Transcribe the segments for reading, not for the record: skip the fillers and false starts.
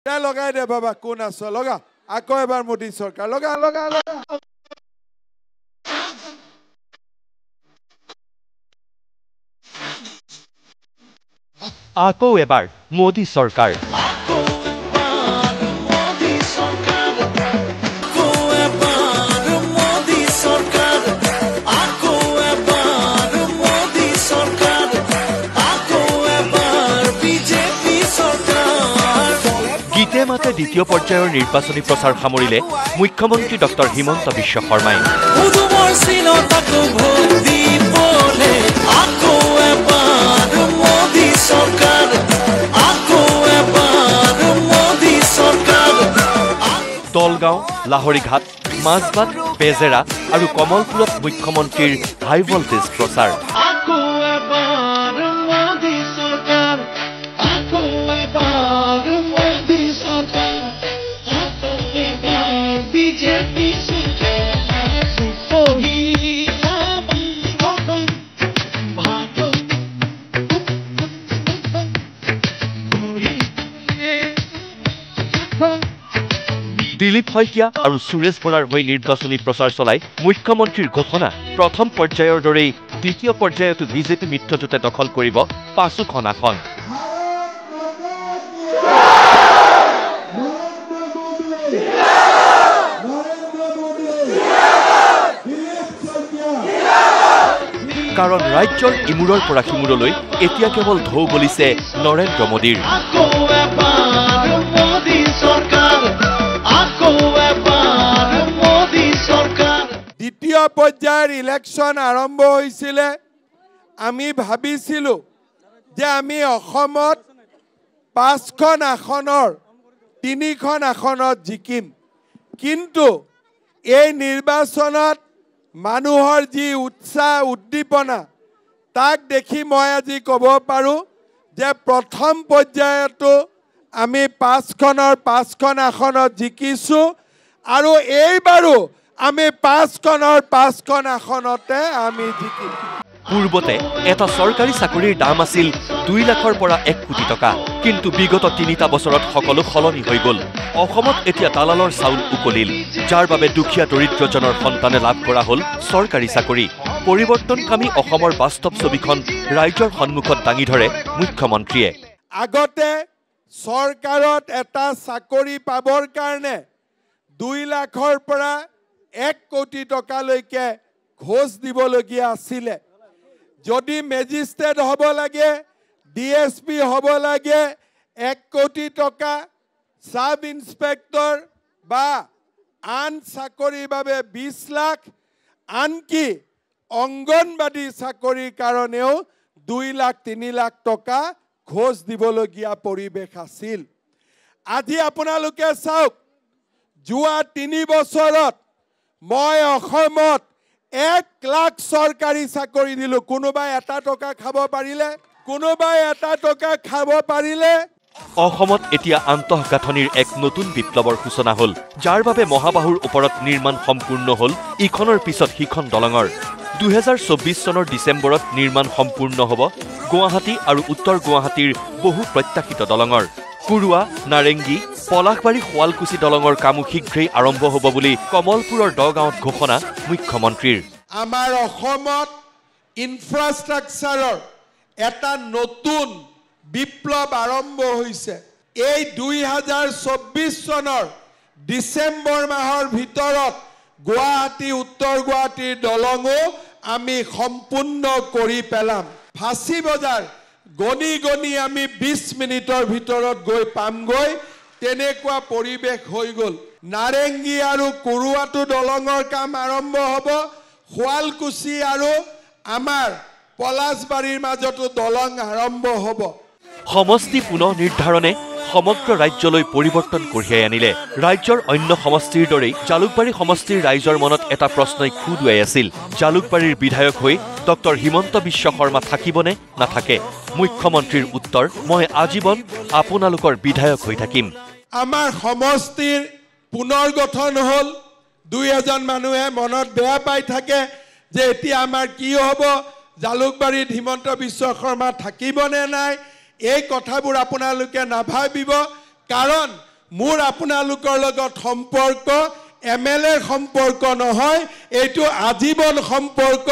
লগাই দে বাবা কোন আছ লগা আকৌ এবাৰ মোদী চৰকাৰ লগা লগা লগা আকৌ এবাৰ মোদী চৰকাৰ গীতে মাতে দ্বিতীয় পৰ্যায়ৰ নিৰ্বাচনী প্ৰচাৰ সামৰিলে মুখ্যমন্ত্ৰী ডক্টৰ হিমন্ত বিশ্ব শৰ্মাই দলগাঁও লাহৰীঘাট মাজবাট বেজেৰা আৰু কমলপুৰত মুখ্যমন্ত্ৰীৰ হাই ভল্টেজ প্ৰচাৰ দিলীপ শইকীয়া আৰু সুৰেশ বৰাৰ হৈ নিৰ্বাচনী প্ৰচাৰ চলাই মুখ্যমন্ত্ৰীৰ ঘোষণা প্ৰথম পৰ্যায়ৰ দৰেই দ্বিতীয় পৰ্যায়তো বিজেপি মিত্ৰজোঁটে দখল কৰিব ৫খন আসন কাৰণ ৰাজ্যৰ ইমূৰৰ পৰা সিমূৰলৈ এতিয়া কেৱল ঢৌ বলিছে নৰেন্দ্ৰ মোদীৰ দ্বিতীয় পৰ্যায়ৰ ইলেকশ্যন আৰম্ভ হৈছিলে আমি ভাবিছিলোঁ যে আমি অসমত ৫খন আসনৰ ৩খন আসনত জিকিম কিন্তু এই নিৰ্বাচনত মানুহৰ যি উৎসাহ উদ্দীপনা তাক দেখি মই আজি ক'ব পাৰোঁ যে প্ৰথম পৰ্যায়তো আমি ৫খন আসনত জিকিছোঁ আৰু এইবাৰো আমি ৫খন আসনতে আমি জিকিম পূৰ্বতে এটা চৰকাৰী চাকৰিৰ দাম আছিল ২ লাখৰ পৰা ১ কোটি টকা কিন্তু বিগত ৩টা বছৰত সকলো সলনি হৈ গ'ল অসমত এতিয়া দালালৰ চাউল উকলিল যাৰ বাবে দুখীয়া দৰিদ্ৰজনৰ সন্তানে লাভ কৰা হ'ল চৰকাৰী চাকৰি পৰিৱৰ্তনকামী অসমৰ বাস্তৱ ছবিখন ৰাইজৰ সন্মুখত দাঙি ধৰে মুখ্যমন্ত্ৰীয়ে আগতে চৰকাৰত এটা চাকৰি পাবৰ কাৰণে ২ লাখৰ পৰা ১ কোটি টকালৈকে ঘোষ দিবলগীয়া আছিলে যদি মেজিষ্ট্ৰেট হ'ব লাগে ডিএছপি হ'ব লাগে ১ কোটি টকা সাব ইন্সপেক্টৰ বা আন চাকৰিৰ বাবে ২০ লাখ আনকি অংগনবাদী চাকৰিৰ কাৰণেও ২ লাখ ৩ লাখ টকা ঘোষ দিবলগীয়া পৰিৱেশ আছিল আজি আপোনালোকে চাওক যোৱা ৩ বছৰত মই অসমত 1 লাখ চৰকাৰী চাকৰি দিলো কোনোবাই এটা টকা খাব পাৰিলে অসমত এতিয়া আন্তঃগাঁথনিৰ এক নতুন বিপ্লৱৰ সূচনা হ'ল যাৰ বাবে মহাবাহুৰ ওপৰত নিৰ্মাণ সম্পূৰ্ণ হ'ল ইখনৰ পিছত সিখন দলঙৰ ২০২৪ চনৰ ডিচেম্বৰত নিৰ্মাণ সম্পূৰ্ণ হ'ব গুৱাহাটী আৰু উত্তৰ গুৱাহাটীৰ বহু প্ৰত্যাশিত দলঙৰ কুৰুৱা নাৰেংগী পলাশবাৰী শুৱালকুছি দলঙৰ কামো শীঘ্ৰেই আৰম্ভ হ'ব বুলি কমলপুৰৰ দগাঁৱত ঘোষণা মুখ্যমন্ত্ৰীৰ আমাৰ অসমত ইনফ্ৰাষ্ট্ৰাকচাৰৰ এটা নতুন বিপ্লৱ আৰম্ভ হৈছে এই ২০২৪ চনৰ ডিচেম্বৰ মাহৰ ভিতৰত গুৱাহাটী উত্তৰ গুৱাহাটীৰ দলঙো আমি সম্পূৰ্ণ কৰি পেলাম ফাঁচী বজাৰ গণি আমি ২০ মিনিটৰ ভিতৰত গৈ পামগৈ তেনেকুৱা পৰিৱেশ হৈ গ'ল নাৰেংগী আৰু কুৰুৱাটো দলঙৰ কাম আৰম্ভ হ'ব শুৱালকুছি আৰু আমাৰ পলাশবাৰীৰ মাজতো দলং আৰম্ভ হ'ব সমষ্টি পুনৰ নিৰ্ধাৰণে সমগ্ৰ ৰাজ্যলৈ পৰিৱৰ্তন কঢ়িয়াই আনিলে ৰাজ্যৰ অন্য সমষ্টিৰ দৰেই জালুকবাৰী সমষ্টিৰ ৰাইজৰ মনত এটা প্ৰশ্নই খুদুৱাই আছিল জালুকবাৰীৰ বিধায়ক হৈ ডক্টৰ হিমন্ত বিশ্ব শৰ্মা থাকিবনে নাথাকে মুখ্যমন্ত্ৰীৰ উত্তৰ মই আজীৱন আপোনালোকৰ বিধায়ক হৈ থাকিম আমাৰ সমষ্টিৰ পুনৰ গঠন হ'ল ২-এজন মানুহে মনত বেয়া পাই থাকে যে এতিয়া আমাৰ কি হ'ব জালুকবাৰীত হিমন্ত বিশ্ব শৰ্মা থাকিবনে নাই এই কথাবোৰ আপোনালোকে নাভাবিব কাৰণ মোৰ আপোনালোকৰ লগত সম্পৰ্ক MLA সম্পৰ্ক নহয়, এইটো আজীৱন সম্পৰ্ক।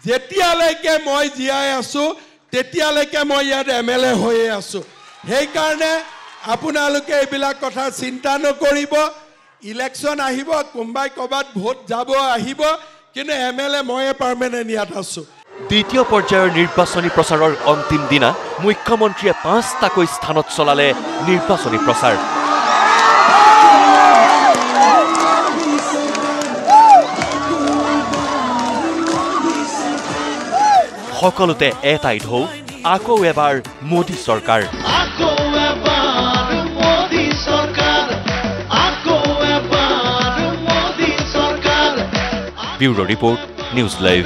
যেতিয়ালৈকে মই জীয়াই আছো তেতিয়ালৈকে মই ইয়াত MLA হৈয়ে আছো। সেইকাৰণে আপোনালোকে এইবিলাক কথা চিন্তা নকৰিব। ইলেকশ্যন আহিব, কোনোবাই ক'ৰবাত ভোট যাব আহিব, কিন্তু MLA ময়ে পাৰ্মানেণ্ট ইয়াত আছো। দ্বিতীয় পৰ্যায়ৰ নিৰ্বাচনী প্ৰচাৰৰ অন্তিম দিনা মুখ্যমন্ত্ৰীয়ে 5টাকৈ স্থানত চলালে নিৰ্বাচনী প্ৰচাৰ। সকলোতে এটাই ঢৌ, আকৌ এবাৰ মোদী চৰকাৰ। Bureau report, news live.